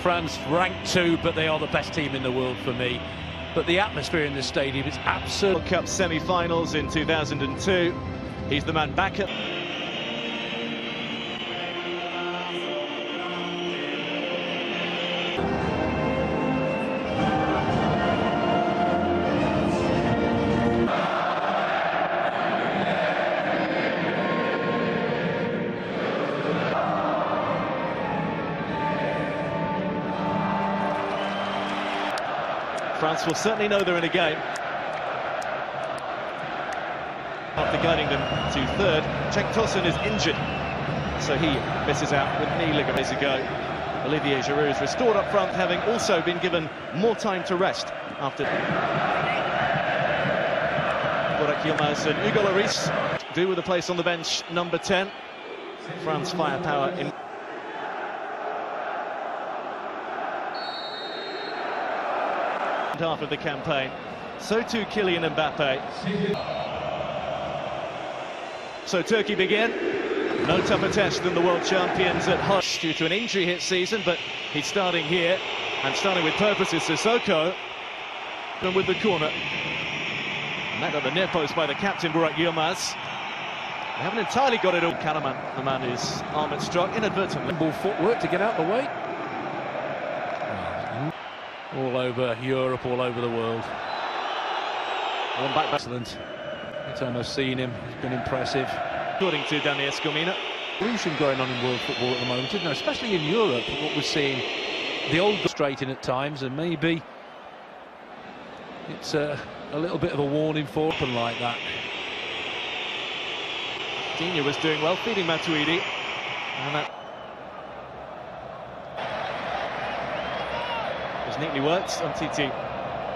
France ranked 2, but they are the best team in the world for me. But the atmosphere in this stadium is absolute. World Cup semi-finals in 2002. He's the man back at... France will certainly know they're in a game. After guiding them to third, Cenk Tosun is injured, so he misses out with knee ligaments ago. Olivier Giroud is restored up front, having also been given more time to rest after. Burak Yilmaz and Hugo Lloris do with a place on the bench, number 10. France firepower in. Half of the campaign, so too Kylian Mbappe. So Turkey begin. No tougher test than the world champions at home due to an injury-hit season, but he's starting here, and starting with purpose is Sissoko. And with the corner, met at the near post by the captain Burak Yilmaz. They haven't entirely got it all. Karaman, the man whose arm had struck inadvertently. Ball footwork to get out the way. All over Europe, all over the world. One back. Excellent. Every time I've seen him, he's been impressive. According to Dani Escomina. Revolution going on in world football at the moment, isn't there? Especially in Europe, what we're seeing. The old straight in at times, and maybe it's a little bit of a warning for open like that. Digne was doing well, feeding Matuidi. And that was neatly worked on TT.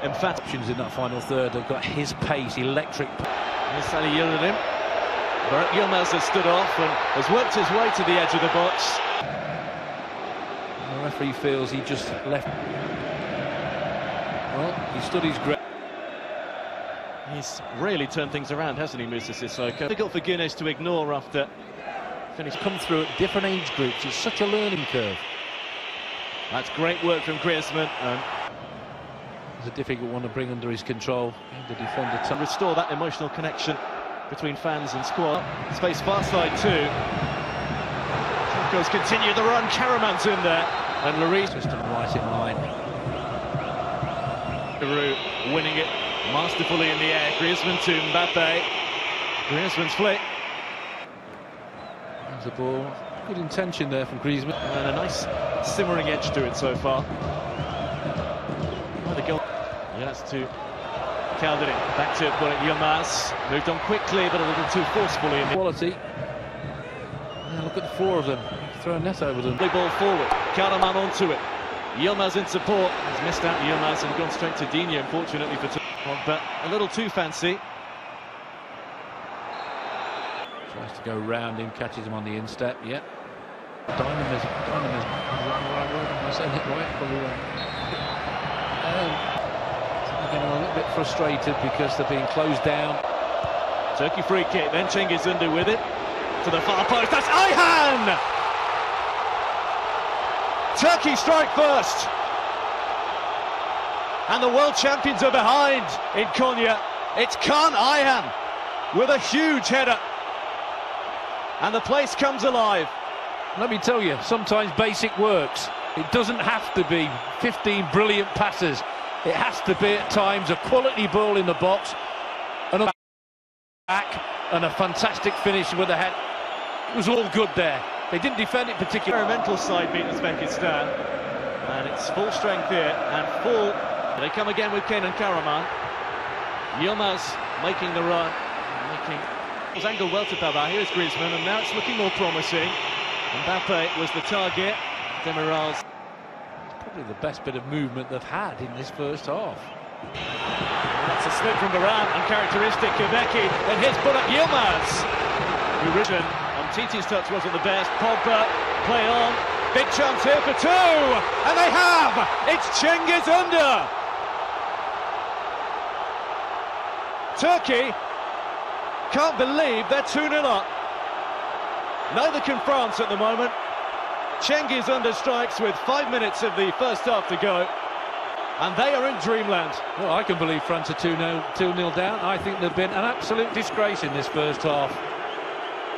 Emphatic options in that final third. They've got his pace, electric. Here's Salih Yildirim. Burak Yilmaz has stood off and has worked his way to the edge of the box. The referee feels he just left. Well, he stood his ground. He's really turned things around, hasn't he, Moussa Sissoko? Difficult for Guinness to ignore after finish. Come through at different age groups. It's such a learning curve. That's great work from Griezmann. It's a difficult one to bring under his control. The defender to restore that emotional connection between fans and squad. Space far side too. Turco's continue the run. Karaman's in there, and Lloris just right in line. Giroud winning it masterfully in the air. Griezmann to Mbappe. Griezmann's flick. There's the ball. Good intention there from Griezmann. And a nice simmering edge to it so far. Oh, the goal. Yes, to Calderin. Back to Burak Yilmaz. Moved on quickly, but a little too forcefully in the quality. Yeah, look at the four of them. Throw a net over them. Big ball forward. Karaman onto it. Yilmaz in support. He's missed out Yilmaz and gone straight to Digne, unfortunately for Turkey. But a little too fancy. Tries to go round him, catches him on the instep. Yep. Dynamism. Am I saying it right? Probably right. They're getting a little bit frustrated because they're being closed down. Turkey free kick, then Cengiz Ünder with it to the far post. That's Ayhan! Turkey strike first, and the world champions are behind in Konya. It's Kaan Ayhan with a huge header, and the place comes alive. Let me tell you, sometimes basic works. It doesn't have to be 15 brilliant passes. It has to be at times a quality ball in the box, and a back, and a fantastic finish with a head. It was all good there. They didn't defend it particularly. Experimental side beat Uzbekistan, and it's full strength here, and full. They come again with Kenan Karaman. Yilmaz making the run, it was angled well to Baba. Here's Griezmann, and now it's looking more promising. Mbappe was the target. Demiral's probably the best bit of movement they've had in this first half. That's a slip from Varane, uncharacteristic of Eki. Then here's Burak Yilmaz. Origin on TT's touch wasn't the best. Pogba, play on. Big chance here for two, and they have. It's Cengiz Ünder. Turkey can't believe they're 2-0 up. Neither can France at the moment. Cengiz under strikes with 5 minutes of the first half to go. And they are in dreamland. Well, I can believe France are 2-0 down. I think they've been an absolute disgrace in this first half.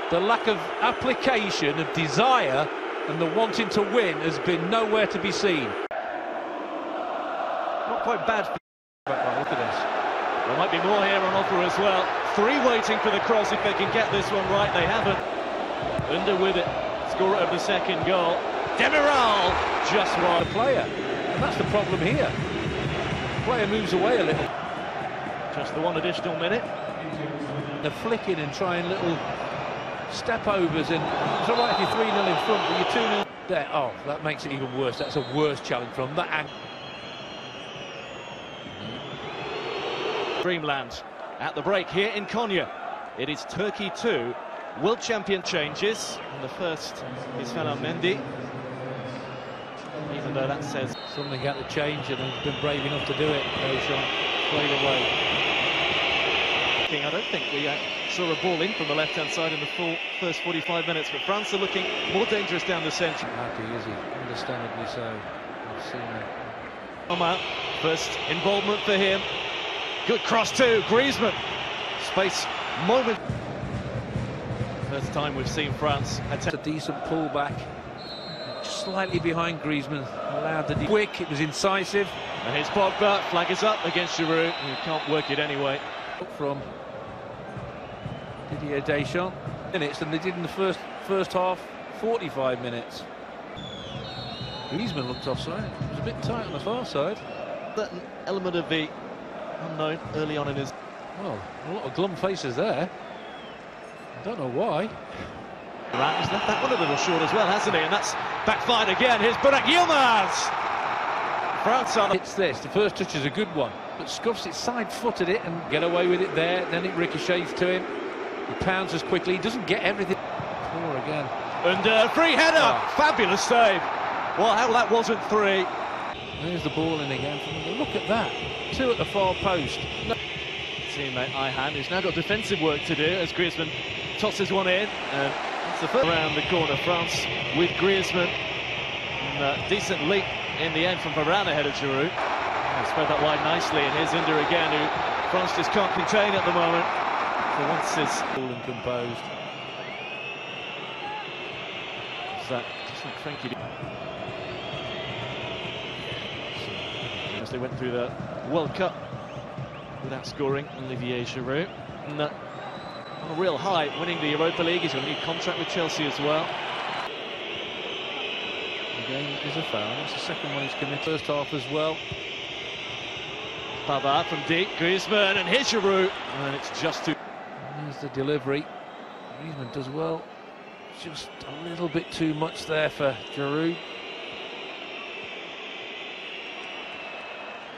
The lack of application, of desire, and the wanting to win has been nowhere to be seen. Not quite bad. Look at this. There might be more here on offer as well. 3 waiting for the cross if they can get this one right. They haven't. Under with it. Scorer of the second goal. Demiral just wide. The player. And that's the problem here. The player moves away a little. Just the 1 additional minute. They're flicking and trying little step-overs, and it's all right if you're 3-0 in front, but you're 2-0 there. Oh, that makes it even worse. That's a worse challenge from that angle. Dreamland at the break here in Konya. It is Turkey 2. World champion changes. And the first is Mendy. Even though that says something had to change, and they've been brave enough to do it. Deschamps played away. I don't think we saw a ball in from the left-hand side in the full first 45 minutes, but France are looking more dangerous down the centre. Happy, is he? Understandably so. I've seen it. First involvement for him. Good cross too, Griezmann. Space, moment. First time we've seen France attempt a decent pullback. Just slightly behind Griezmann. Allowed the quick, it was incisive. And here's Pogba, flag is up against Giroud. You can't work it anyway. From Didier Deschamps. Minutes than they did in the first half, 45 minutes. Griezmann looked offside. It was a bit tight on the far side. That element of the unknown early on in his... Well, a lot of glum faces there. I don't know why. He's left that one a little short as well, hasn't he? And that's backfired again. Here's Burak Yilmaz. France on... It's this. The first touch is a good one, but scuffs it, side-footed it, and get away with it there. Then it ricochets to him. He pounds as quickly. He doesn't get everything. Poor again. And free header. Oh. Fabulous save. Well, how that wasn't 3. There's the ball in again. Look at that. 2 at the far post. No. Teammate Ihan, who's now got defensive work to do as Griezmann tosses one in. And it's the first around the corner. France with Griezmann. And decent leap in the end from Varane ahead of Giroud. Spread that wide nicely, and here's Under again, who France just can't contain at the moment. For once it's cool and composed. Is that just like Frankie? As they went through the World Cup without scoring, Olivier Giroud. And on a real high, winning the Europa League. He's got a new contract with Chelsea as well. Again, is a foul. That's the second one he's committed. First half as well. Pavard from deep, Griezmann, and here's Giroud, and it's just too... There's the delivery. Griezmann does well. Just a little bit too much there for Giroud.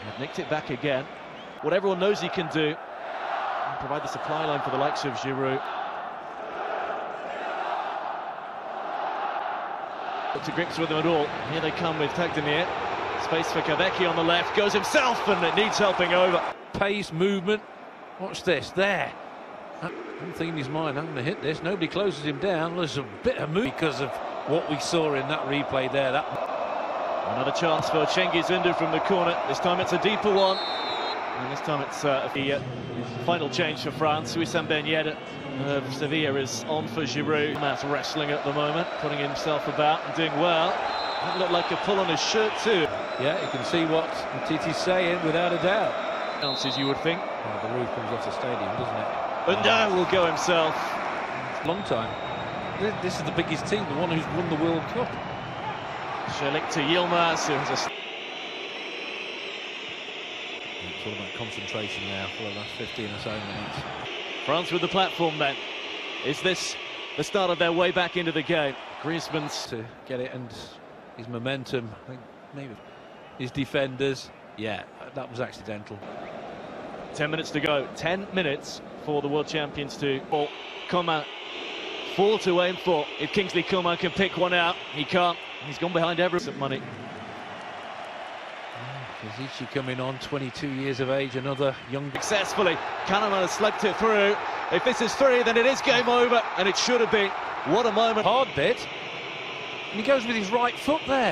They've nicked it back again. What everyone knows he can do, and provide the supply line for the likes of Giroud. Got to grips with them at all. Here they come with Tagdemir. Space for Kabeki on the left, goes himself, and it needs helping over. Pace, movement. Watch this, there. I'm thinking in his mind, I'm going to hit this. Nobody closes him down. There's a bit of move because of what we saw in that replay there. Another chance for Cengiz Under from the corner. This time it's a deeper one. And this time it's the final change for France. Wissam Ben Yedder of Sevilla is on for Giroud. That's wrestling at the moment, putting himself about and doing well. That looked like a pull on his shirt too. Yeah, you can see what Titi's saying without a doubt. Chances, you would think. Well, the roof comes off the stadium, doesn't it? Under will go himself. Long time. This is the biggest team, the one who's won the World Cup. Shelik to Yilmaz, who has a... It's all about concentration now for the last 15 or so minutes. France with the platform then. Is this the start of their way back into the game? Griezmann's to get it, and his momentum, I think maybe his defenders. Yeah, that was accidental. 10 minutes to go. 10 minutes for the world champions to Coman. 4 to aim for. If Kingsley Coman can pick one out, he can't. He's gone behind every money. Kazici coming on, 22 years of age, another young... Successfully, Kahneman has slugged it through. If this is 3, then it is game over, and it should have been. What a moment. Hard bit. And he goes with his right foot there.